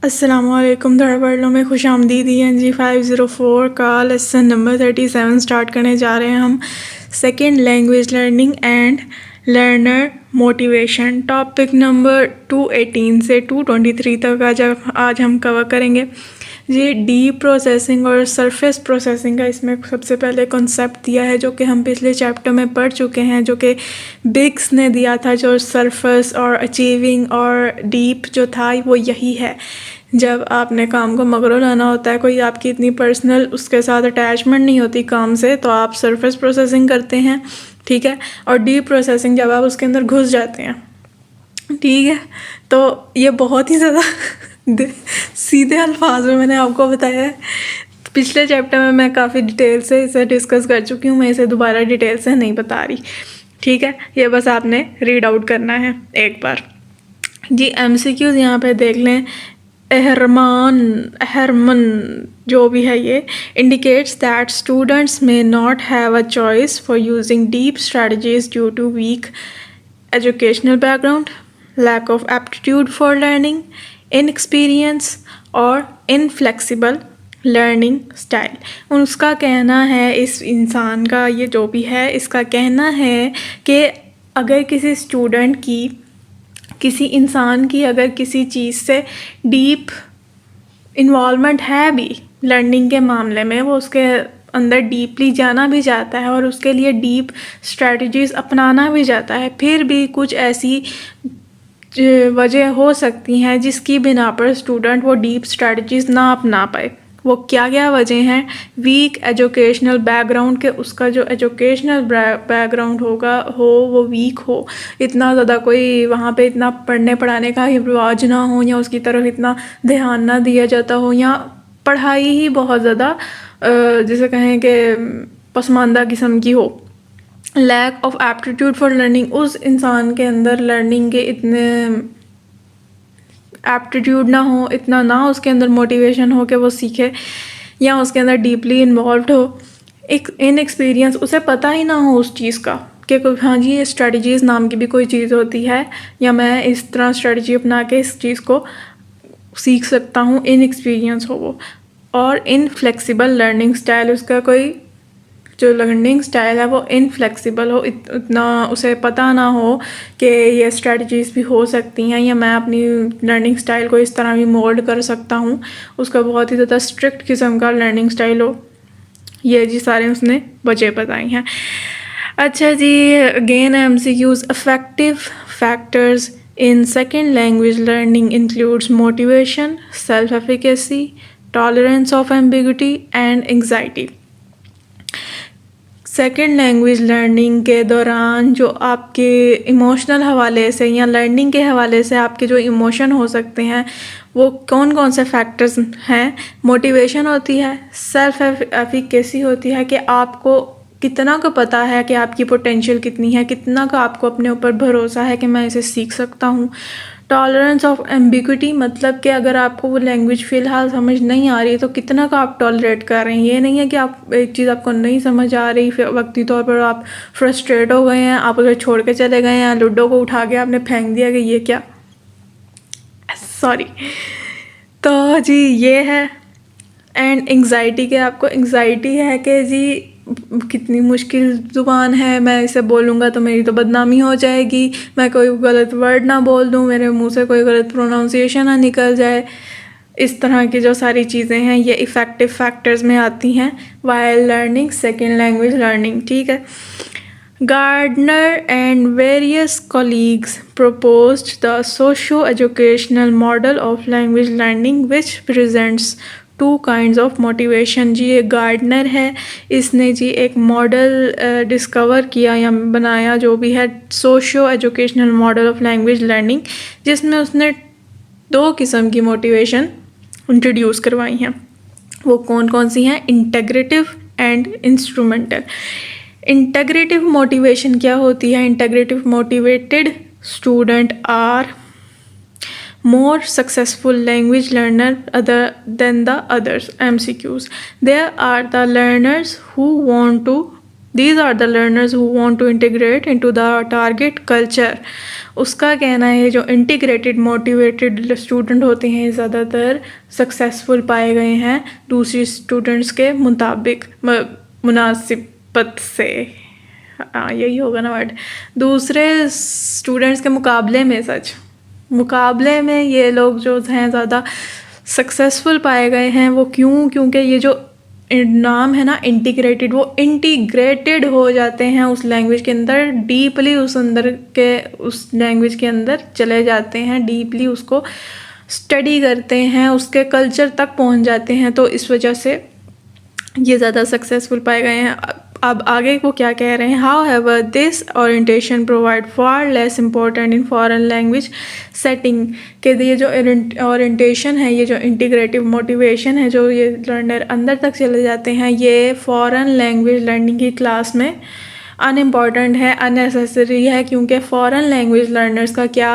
अस्सलामुअलैकुम वर्ल्ड में खुश आमदीद। NG 504 का लेसन नंबर 37 स्टार्ट करने जा रहे हैं हम। Second language learning and learner motivation, topic number 218 से 223 तक आज हम कवर करेंगे। ये डीप प्रोसेसिंग और सरफेस प्रोसेसिंग का इसमें सबसे पहले कॉन्सेप्ट दिया है, जो कि हम पिछले चैप्टर में पढ़ चुके हैं, जो कि बिग्स ने दिया था। जो सरफेस और अचीविंग और डीप जो था वो यही है। जब आपने काम को मगरो लाना होता है, कोई आपकी इतनी पर्सनल उसके साथ अटैचमेंट नहीं होती काम से, तो आप सरफेस प्रोसेसिंग करते हैं, ठीक है। और डीप प्रोसेसिंग जब आप उसके अंदर घुस जाते हैं, ठीक है। तो ये बहुत ही ज़्यादा सीधे अल्फाज में मैंने आपको बताया है। पिछले चैप्टर में मैं काफ़ी डिटेल से इसे डिस्कस कर चुकी हूँ, मैं इसे दोबारा डिटेल से नहीं बता रही, ठीक है। ये बस आपने रीड आउट करना है एक बार जी। MCQs यहाँ पे देख लें। एहरमन जो भी है, ये इंडिकेट्स दैट स्टूडेंट्स में not have a choice for using deep strategies due to weak educational background, lack of aptitude for learning, inexperience और inflexible लर्निंग स्टाइल। उसका कहना है, इस इंसान का ये जो भी है, इसका कहना है कि अगर किसी स्टूडेंट की, किसी इंसान की अगर किसी चीज़ से डीप इन्वॉल्वमेंट है भी लर्निंग के मामले में, वो उसके अंदर डीपली जाना भी जाता है और उसके लिए डीप स्ट्रेटजीज अपनाना भी जाता है, फिर भी कुछ ऐसी वजह हो सकती हैं जिसकी बिना पर स्टूडेंट वो डीप स्ट्रेटजीज ना अपना पाए। वो क्या क्या वजह हैं? वीक एजुकेशनल बैकग्राउंड के, उसका जो एजुकेशनल बैकग्राउंड वो वीक हो, इतना ज़्यादा कोई वहाँ पे इतना पढ़ने पढ़ाने का रिवाज ना हो, या उसकी तरफ इतना ध्यान ना दिया जाता हो, या पढ़ाई ही बहुत ज़्यादा जिसे कहें कि पसमानदा किस्म की हो। Lack of aptitude for learning, उस इंसान के अंदर लर्निंग के इतने एप्टीट्यूड ना हो, इतना ना उसके अंदर मोटिवेशन हो कि वो सीखे, या उसके अंदर डीपली इन्वॉल्व हो। एक इनएक्सपीरियंस, उसे पता ही ना हो उस चीज़ का कि हाँ जी, ये स्ट्रेटजीज़ नाम की भी कोई चीज़ होती है, या मैं इस तरह स्ट्रेटजी अपना के इस चीज़ को सीख सकता हूँ। इनएक्सपीरियंस हो वो। और इनफ्लेक्सिबल लर्निंग स्टाइल, उसका कोई जो लर्निंग स्टाइल है वो इनफ्लेक्सिबल हो, इतना उसे पता ना हो कि ये स्ट्रेटजीज भी हो सकती हैं, या मैं अपनी लर्निंग स्टाइल को इस तरह भी मोल्ड कर सकता हूँ। उसका बहुत ही ज़्यादा स्ट्रिक्ट किस्म का लर्निंग स्टाइल हो। ये जी सारे उसने वजह बताई हैं। अच्छा जी, again MCQs। Effective factors in second language learning includes motivation, self efficacy, tolerance of ambiguity and anxiety. Second language learning के दौरान जो आपके इमोशनल हवाले से या लर्निंग के हवाले से आपके जो इमोशन हो सकते हैं, वो कौन कौन से फैक्टर्स हैं? मोटिवेशन होती है, सेल्फ एफिकेसी होती है कि आपको कितना का पता है कि आपकी पोटेंशियल कितनी है, कितना का आपको अपने ऊपर भरोसा है कि मैं इसे सीख सकता हूँ। टॉलरेंस ऑफ एम्बिग्यूटी, मतलब कि अगर आपको वो लैंग्वेज फ़िलहाल समझ नहीं आ रही है तो कितना का आप टॉलरेट कर रहे हैं। ये नहीं है कि आप एक चीज़ आपको नहीं समझ आ रही, फिर वक्ती तौर पर आप फ्रस्ट्रेट हो गए हैं, आप उसे छोड़ के चले गए हैं, लूडो को उठा के आपने फेंक दिया कि ये क्या, सॉरी। तो जी ये है। एंड एंग्जाइटी के, आपको एंग्जाइटी है कि जी कितनी मुश्किल ज़ुबान है, मैं इसे बोलूँगा तो मेरी तो बदनामी हो जाएगी, मैं कोई गलत वर्ड ना बोल दूँ, मेरे मुंह से कोई गलत प्रोनाउंसिएशन ना निकल जाए। इस तरह की जो सारी चीज़ें हैं ये इफ़ेक्टिव फैक्टर्स में आती हैं while learning second language learning, ठीक है। Gardner and various colleagues proposed the socio-educational model of language learning which presents two kinds of motivation. जी ये गार्डनर है, इसने जी एक मॉडल डिस्कवर किया या बनाया, जो भी है socio educational model of language learning, जिसमें उसने दो किस्म की मोटिवेशन इंट्रोड्यूस करवाई हैं। वो कौन कौन सी हैं? Integrative and instrumental. Integrative motivation क्या होती है? Integrative motivated student are more successful language learner other than the others. MCQs. There are the learners who want to these are the learners who want to integrate into the target culture. उसका कहना है जो integrated motivated student होते हैं ज़्यादातर successful पाए गए हैं दूसरी स्टूडेंट्स के मुताबिक मुनासिबत से। यही होगा ना वर्ड, दूसरे स्टूडेंट्स के मुकाबले में, सच मुकाबले में ये लोग जो हैं ज़्यादा सक्सेसफुल पाए गए हैं। वो क्यों? क्योंकि ये जो नाम है ना इंटीग्रेटेड, वो इंटीग्रेटेड हो जाते हैं उस लैंग्वेज के अंदर, डीपली उस अंदर के उस लैंग्वेज के अंदर चले जाते हैं, डीपली उसको स्टडी करते हैं, उसके कल्चर तक पहुंच जाते हैं। तो इस वजह से ये ज़्यादा सक्सेसफुल पाए गए हैं। अब आगे वो क्या कह रहे हैं, however this orientation provide far less important in foreign language setting. के ये जो ओरिएंटेशन है, ये जो इंटीग्रेटिव मोटिवेशन है, जो ये लर्नर अंदर तक चले जाते हैं, ये फॉरेन लैंग्वेज लर्निंग की क्लास में अनइम्पॉर्टेंट है, अननेसेसरी है। क्योंकि फ़ॉरेन लैंग्वेज लर्नर्स का क्या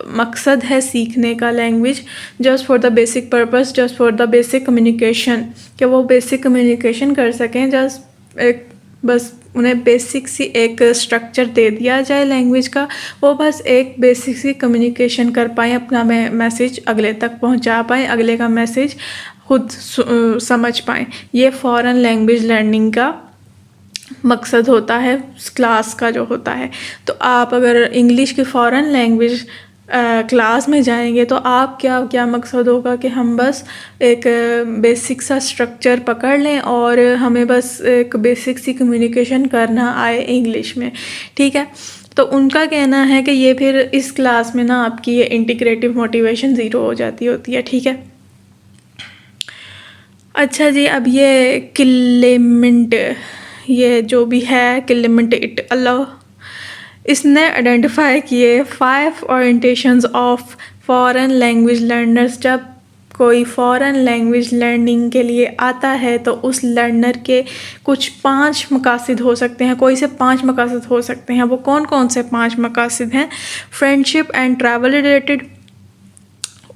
मकसद है सीखने का language, just for the basic purpose, just for the basic communication, कि वो बेसिक कम्युनिकेशन कर सकें। जस्ट एक बस उन्हें बेसिक सी एक स्ट्रक्चर दे दिया जाए लैंग्वेज का, वो बस एक बेसिक सी कम्युनिकेशन कर पाएँ, अपना मैसेज अगले तक पहुंचा पाएँ, अगले का मैसेज खुद समझ पाएँ। ये फ़ॉरेन लैंग्वेज लर्निंग का मकसद होता है क्लास का जो होता है। तो आप अगर इंग्लिश की फ़ॉरेन लैंग्वेज क्लास में जाएंगे तो आप क्या मकसद होगा कि हम बस एक बेसिक सा स्ट्रक्चर पकड़ लें और हमें बस एक बेसिक सी कम्युनिकेशन करना आए इंग्लिश में, ठीक है। तो उनका कहना है कि ये फिर इस क्लास में ना आपकी ये इंटीग्रेटिव मोटिवेशन ज़ीरो हो जाती होती है, ठीक है। अच्छा जी, अब ये क्लेमेंट, ये जो भी है क्लेमेंट इट अल्लाह, इसने आइडेंटिफाई किए 5 orientations of foreign language learners. जब कोई फॉरेन लैंग्वेज लर्निंग के लिए आता है तो उस लर्नर के कुछ 5 मकासद हो सकते हैं, कोई से 5 मकासद हो सकते हैं। वो कौन कौन से 5 मकासद हैं? फ्रेंडशिप एंड ट्रैवल रिलेटेड,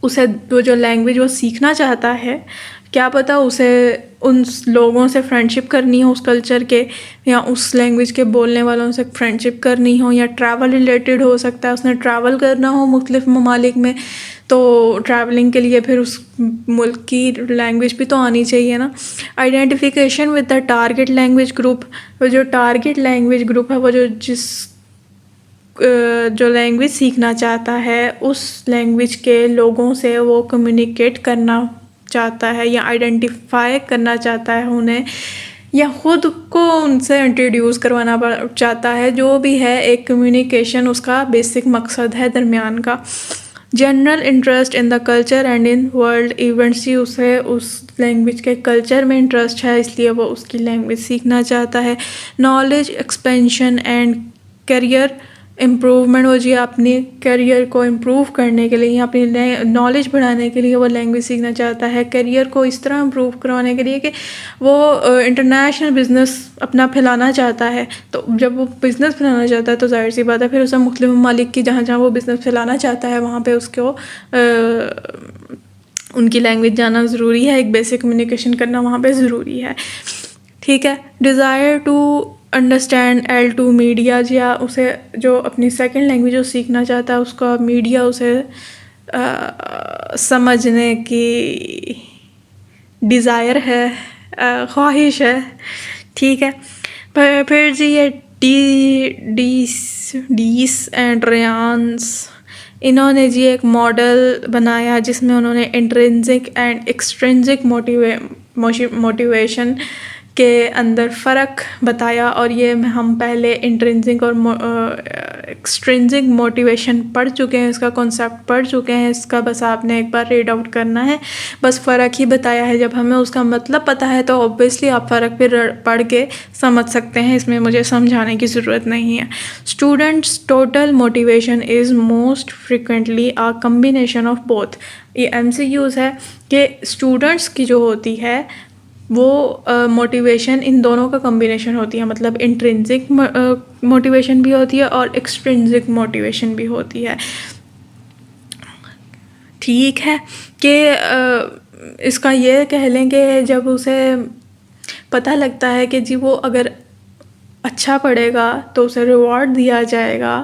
उसे वो जो लैंग्वेज वो सीखना चाहता है, क्या पता उसे उन लोगों से फ्रेंडशिप करनी हो उस कल्चर के, या उस लैंग्वेज के बोलने वालों से फ्रेंडशिप करनी हो, या ट्रैवल रिलेटेड हो सकता है, उसने ट्रैवल करना हो मुख्तलिफ ममालिक में, तो ट्रैवलिंग के लिए फिर उस मुल्क की लैंग्वेज भी तो आनी चाहिए ना। Identification with the target language group, वो जो टारगेट लैंग्वेज ग्रुप है, वो जो लैंग्वेज सीखना चाहता है उस लैंग्वेज के लोगों से वो कम्युनिकेट करना चाहता है या आइडेंटिफाई करना चाहता है उन्हें, या ख़ुद को उनसे इंट्रोड्यूस करवाना चाहता है। जो भी है एक कम्युनिकेशन उसका बेसिक मकसद है दरमियान का। General interest in the culture and in world events, ही उसे उस लैंग्वेज के कल्चर में इंटरेस्ट है, इसलिए वो उसकी लैंग्वेज सीखना चाहता है। Knowledge expansion and career improvement, वो जी अपने करियर को इम्प्रूव करने के लिए या अपनी नॉलेज बढ़ाने के लिए वो लैंग्वेज सीखना चाहता है। करियर को इस तरह इम्प्रूव करवाने के लिए कि वो इंटरनेशनल बिज़नेस अपना फैलाना चाहता है। तो जब वो बिज़नेस फैलाना चाहता है तो जाहिर सी बात है फिर उसे मुख्तलिफ ममालिक की जहाँ जहाँ वो बिज़नेस फैलाना चाहता है वहाँ पे उसको उनकी लैंग्वेज जाना ज़रूरी है, एक बेसिक कम्युनिकेशन करना वहाँ पे ज़रूरी है, ठीक है। Desire to understand L2 media, या उसे जो अपनी सेकंड लैंग्वेज जो सीखना चाहता है उसका मीडिया उसे समझने की डिज़ायर है, ख्वाहिश है, ठीक है। फिर जी ये डीस एंड रेयांस, इन्होंने जी एक मॉडल बनाया जिसमें उन्होंने इंट्रिंसिक एंड एक्सट्रिंसिक मोटिवेशन के अंदर फ़र्क बताया। और ये हम पहले इंट्रिंसिक और एक्सट्रिंसिक मोटिवेशन पढ़ चुके हैं, इसका कॉन्सेप्ट पढ़ चुके हैं, इसका बस आपने एक बार रीड आउट करना है, बस फ़र्क ही बताया है। जब हमें उसका मतलब पता है तो ऑब्वियसली आप फ़र्क फिर पढ़ के समझ सकते हैं, इसमें मुझे समझाने की ज़रूरत नहीं है। Students total motivation is most frequently a combination of both, ये MCQs है कि स्टूडेंट्स की जो होती है वो मोटिवेशन इन दोनों का कम्बिनेशन होती है, मतलब इंट्रिंसिक मोटिवेशन भी होती है और एक्सट्रिंसिक मोटिवेशन भी होती है, ठीक है। कि इसका ये कह लें कि जब उसे पता लगता है कि जी वो अगर अच्छा पढ़ेगा तो उसे रिवॉर्ड दिया जाएगा,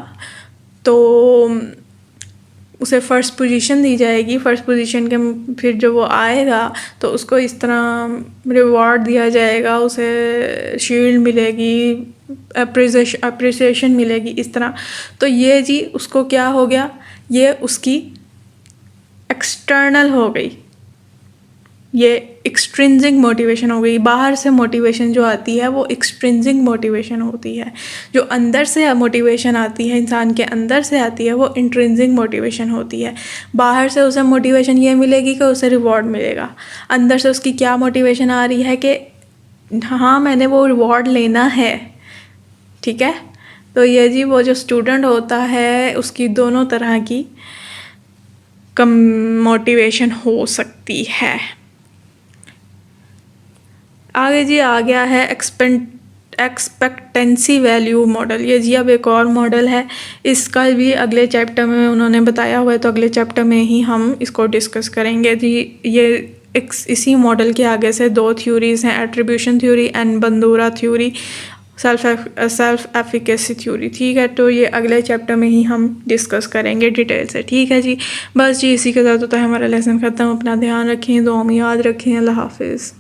तो उसे फ़र्स्ट पोजीशन दी जाएगी। फ़र्स्ट पोजीशन के फिर जब वो आएगा तो उसको इस तरह रिवॉर्ड दिया जाएगा, उसे शील्ड मिलेगी, अप्रिसिएशन मिलेगी, इस तरह। तो ये जी उसको क्या हो गया, ये उसकी एक्सटर्नल हो गई, ये एक्सट्रिंसिक मोटिवेशन हो गई। बाहर से मोटिवेशन जो आती है वो एक्सट्रिंसिक मोटिवेशन होती है। जो अंदर से मोटिवेशन आती है, इंसान के अंदर से आती है, वो इंट्रिंसिक मोटिवेशन होती है। बाहर से उसे मोटिवेशन ये मिलेगी कि उसे रिवॉर्ड मिलेगा। अंदर से उसकी क्या मोटिवेशन आ रही है कि हाँ मैंने वो रिवॉर्ड लेना है, ठीक है। तो ये जी वो जो स्टूडेंट होता है उसकी दोनों तरह की कम मोटिवेशन हो सकती है। आगे जी आ गया है एक्सपेक्टेंसी वैल्यू मॉडल। ये जी अब एक और मॉडल है, इसका भी अगले चैप्टर में उन्होंने बताया हुआ है, तो अगले चैप्टर में ही हम इसको डिस्कस करेंगे जी। ये इसी मॉडल के आगे से दो थ्योरीज हैं, attribution theory and Bandura theory, self efficacy theory, ठीक है। तो ये अगले चैप्टर में ही हम डिस्कस करेंगे डिटेल से, ठीक है जी। बस जी इसी के साथ होता है हमारा लेसन ख़त्म। अपना ध्यान रखें, दुआ में याद रखें। अल्लाह हाफिज़।